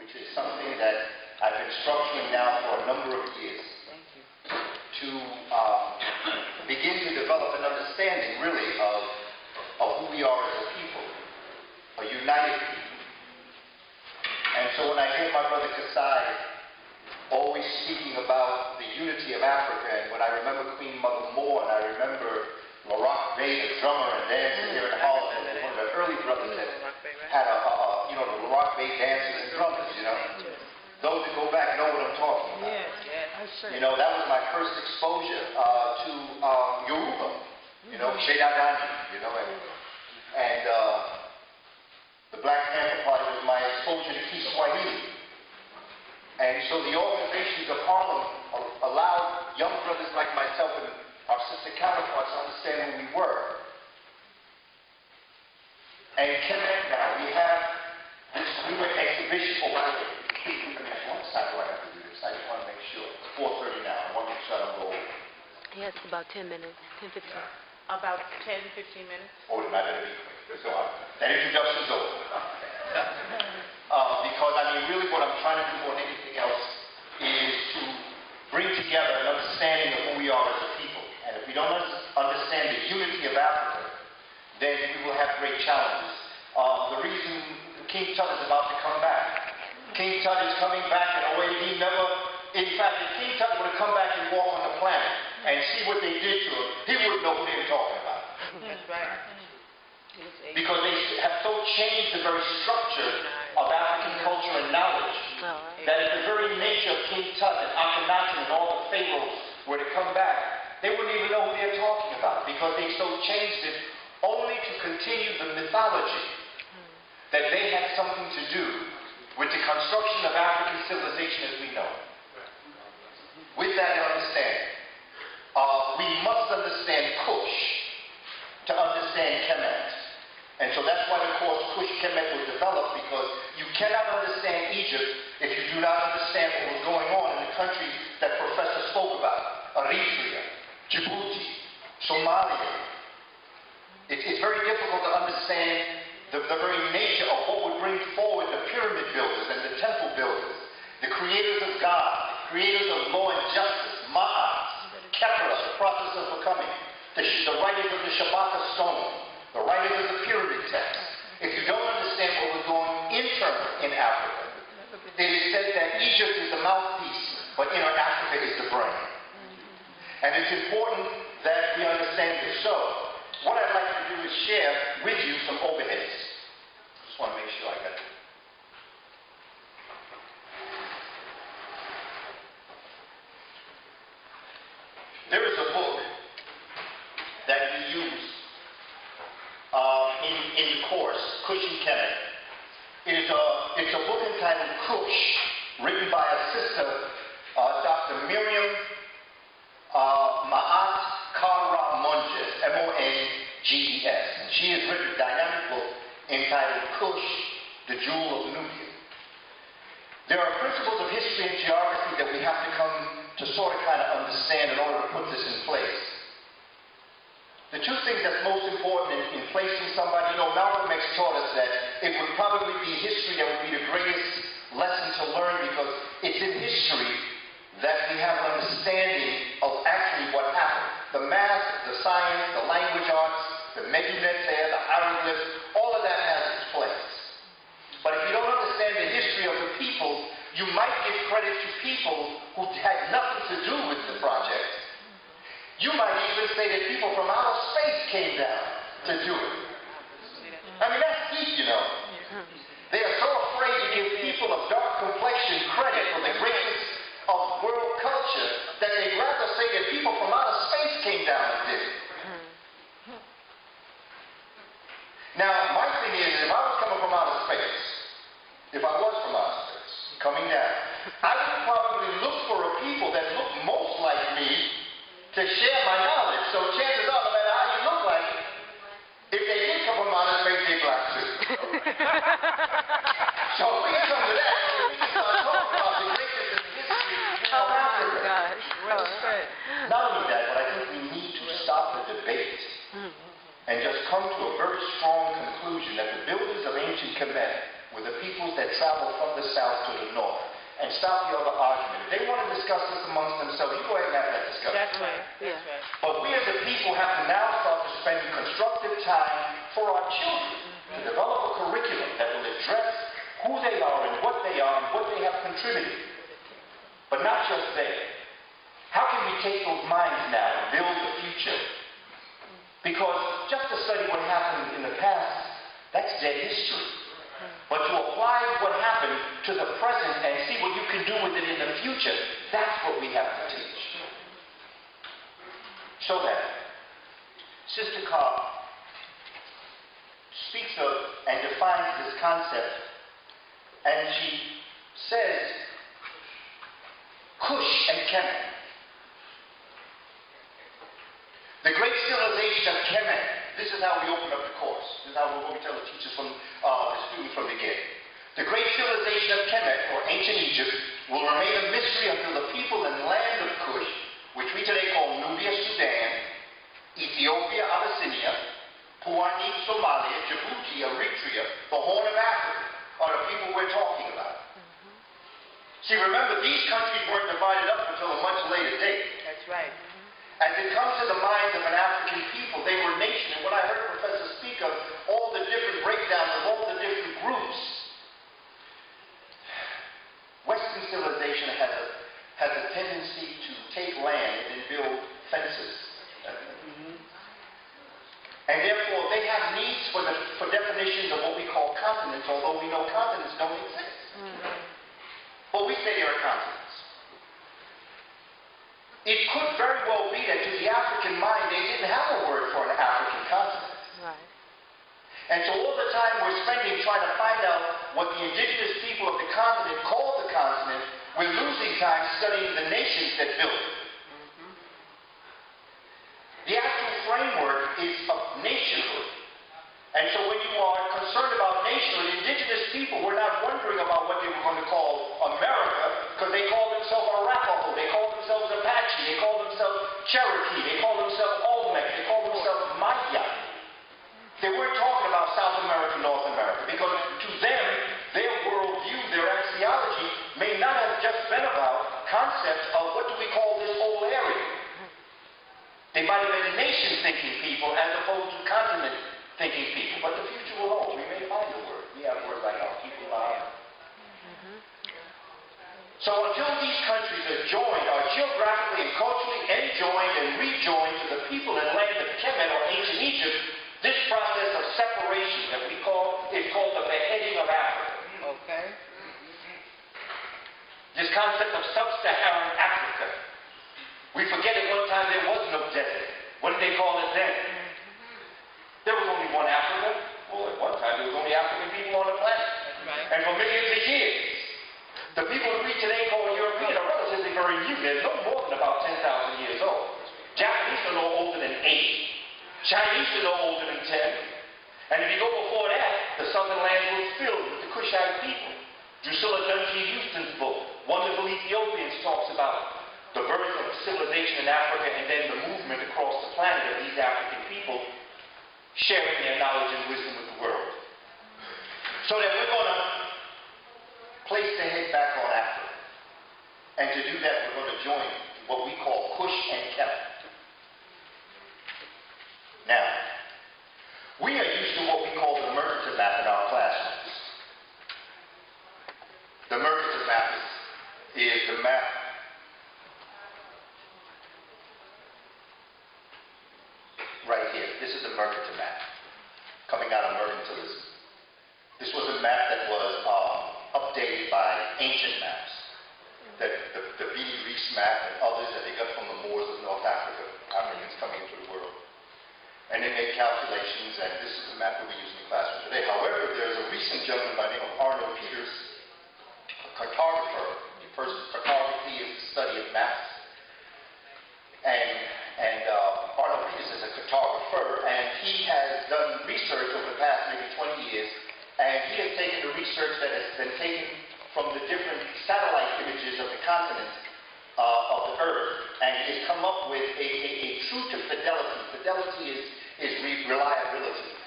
which is something that I've been structuring now for a number of years. To begin to develop an understanding, really, of who we are as a people, a united people. And so when I hear my brother Kasai always speaking about the unity of Africa, and when I remember Queen Mother Moore, and I remember Larock Bay, the drummer and dancer here in Harlem, and one of the early brothers that had the Larock Bay dancers and drummers, Those that go back know what I'm talking about. That was my first exposure to Yoruba, Shedadani, and the Black Panther Party was my exposure to Kiswahili. And so the organizations of Harlem allowed young brothers like myself and our sister counterparts to understand who we were. And connect now. We have this new exhibition. Oh, by the way, what time do I have to do this? I just want to make sure. It's 4:30 now. I want to make sure I don't go over. Yes, about 10 minutes, 10, 15. About 10, 15 minutes. Oh, then I better be quick. So that introduction's over. Because, really what I'm trying to do more than anything else is to bring together an understanding of who we are as a people. And if we don't understand the unity of Africa, then we will have great challenges. The reason King Tut is about to come back. King Tut is coming back in a way he never, in fact, if King Tut were to come back and walk on the planet and see what they did to him, he wouldn't know who they were talking about. That's right. Because they have so changed the very structure of African culture and knowledge that if the very nature of King Tut and Akhenaten and all the pharaohs were to come back, they wouldn't even know who they're talking about because they so changed it only to continue the mythology that they had something to do with the construction of African civilization as we know it. With that understanding, we must understand Kush to understand Kemet. And so that's why the course Kush Kemet was developed, because you cannot understand Egypt if you do not understand what was going on in the countries that Professor spoke about. Eritrea, Djibouti, Somalia. It's very difficult to understand the very nature of what would bring forward the pyramid builders and the temple builders, the creators of God, the creators of law and justice, Ma'at, Kepra, the process of becoming, the writers of the Shabaka stone, the writers of the pyramid text. If you don't understand what was going internal in Africa, it is said that Egypt is the mouthpiece, but inner Africa is the brain. And it's important that we understand this. So, what I'd like to do is share with you some overheads. Just want to make sure I got it. There is a book that we use in the course, Kush and Kemet. It's a book entitled Kush, written by a sister, Dr. Miriam Ma'at Kara Monges, M-O-N-G-E-S. And she has written a dynamic book entitled Kush, the Jewel of Nubia. There are principles of history and geography that we have to come to sort of kind of understand in order to put this in place. The two things that's most important in placing somebody, Malcolm X taught us that it would probably be history that would be the greatest lesson to learn, because it's in history that we have an understanding of actually what happened. The math, the science, the language arts, the Medunete, the hieroglyphs, all of that has its place. But if you don't understand the history of the people, you might give credit to people who had nothing to do with the project. You might even say that people from outer space came down to do it. That's deep, They are so afraid to give people of dark complexion credit for the greatness of world culture that they'd rather say that people from outer space came down and did it. Now, my thing is, if I was coming from outer space, coming down, I would probably look for a people that look most like me to share my knowledge. So chances are, no matter how you look like, if they did come from outer space, they're black too. So if we come to that, we can start talking about the greatness and the history of Africa. Gosh. Well said. Not only that, but I think we need to stop the debate and just come to a very strong conclusion that the builders of ancient Kemet with the peoples that travel from the south to the north, and stop the other argument. If they want to discuss this amongst themselves, you go ahead and have that discussion. That's right. That's right. But we as a people have to now start to spend constructive time for our children to develop a curriculum that will address who they are and what they are and what they have contributed. But not just there. How can we take those minds now and build the future? Because just to study what happened in the past, that's dead history. But to apply what happened to the present and see what you can do with it in the future, that's what we have to teach. So that Sister Kaba speaks of and defines this concept, and she says, Kush and Kemet. The great civilization of Kemet. This is how we open up the course. This is how we tell the teachers from the students from the beginning. The great civilization of Kemet, or ancient Egypt, will remain a mystery until the people in the land of Kush, which we today call Nubia, Sudan, Ethiopia, Abyssinia, Puani, Somalia, Djibouti, Eritrea, the Horn of Africa, are the people we're talking about. See, remember, these countries weren't divided up until a much later date. That's right. As it comes to the minds of an African people, they were nation. And when I heard Professor speak of all the different breakdowns of all the different groups, Western civilization has a tendency to take land and then build fences. And therefore, they have needs for definitions of what we call continents, although we know continents don't exist. But we say they are continents. It could very well be that to the African mind, they didn't have a word for an African continent. Right. And so all the time we're spending trying to find out what the indigenous people of the continent called the continent, we're losing time studying the nations that built it. The actual framework is of nationhood. And so when you are concerned about nationhood, indigenous people were not wondering about what they were going to call America, because they called themselves Arapaho, they called themselves Apache, they called themselves Cherokee, they called themselves Olmec, they called themselves Maya. They weren't talking about South America, North America, because to them, their worldview, their axiology, may not have just been about concepts of what do we call this whole area. They might have been nation-thinking people as opposed to continent-thinking people. But the future will hold. We may find a word. We have words like our people are. So until these countries are joined, are geographically and culturally enjoined and rejoined to the people and land of Kemet or ancient Egypt, this process of separation that we call is called the beheading of Africa. Okay. This concept of sub-Saharan Africa. We forget at one time there was no desert. What did they call it then? There was only one Africa. Well, at one time there was only African people on the planet. That's right. And for millions of years. The people we today call European are relatively very new. They're no more than about 10,000 years old. Japanese are no older than 8. Chinese are no older than 10. And if you go before that, the southern lands were filled with the Kushite people. Drusilla Dunjee Houston's book, Wonderful Ethiopians, talks about the birth of civilization in Africa and then the movement across the planet of these African people sharing their knowledge and wisdom with the world. So that we're going to place the head back on Africa. And to do that, we're going to join what we call Kush and Kemet. Now, we are used to what we call the Mercator map in our classrooms. The Mercator map is the map right here. This is the Mercator map coming out of mercantilism. This was a map that was updated by ancient maps, that the Bede Rees map and others that they got from the Moors of North Africa, Africans coming into the world. And they made calculations, and this is the map that we use in the classroom today. However, there's a recent gentleman by the name of Arnold Peters, a cartographer. Cartography is the study of maps. And Arnold Peters is a cartographer, and he has done research over the past maybe 20 years, and he has taken the research that has been taken from the different satellite images of the continent of the Earth, and he has come up with a true to fidelity. Fidelity is reliability.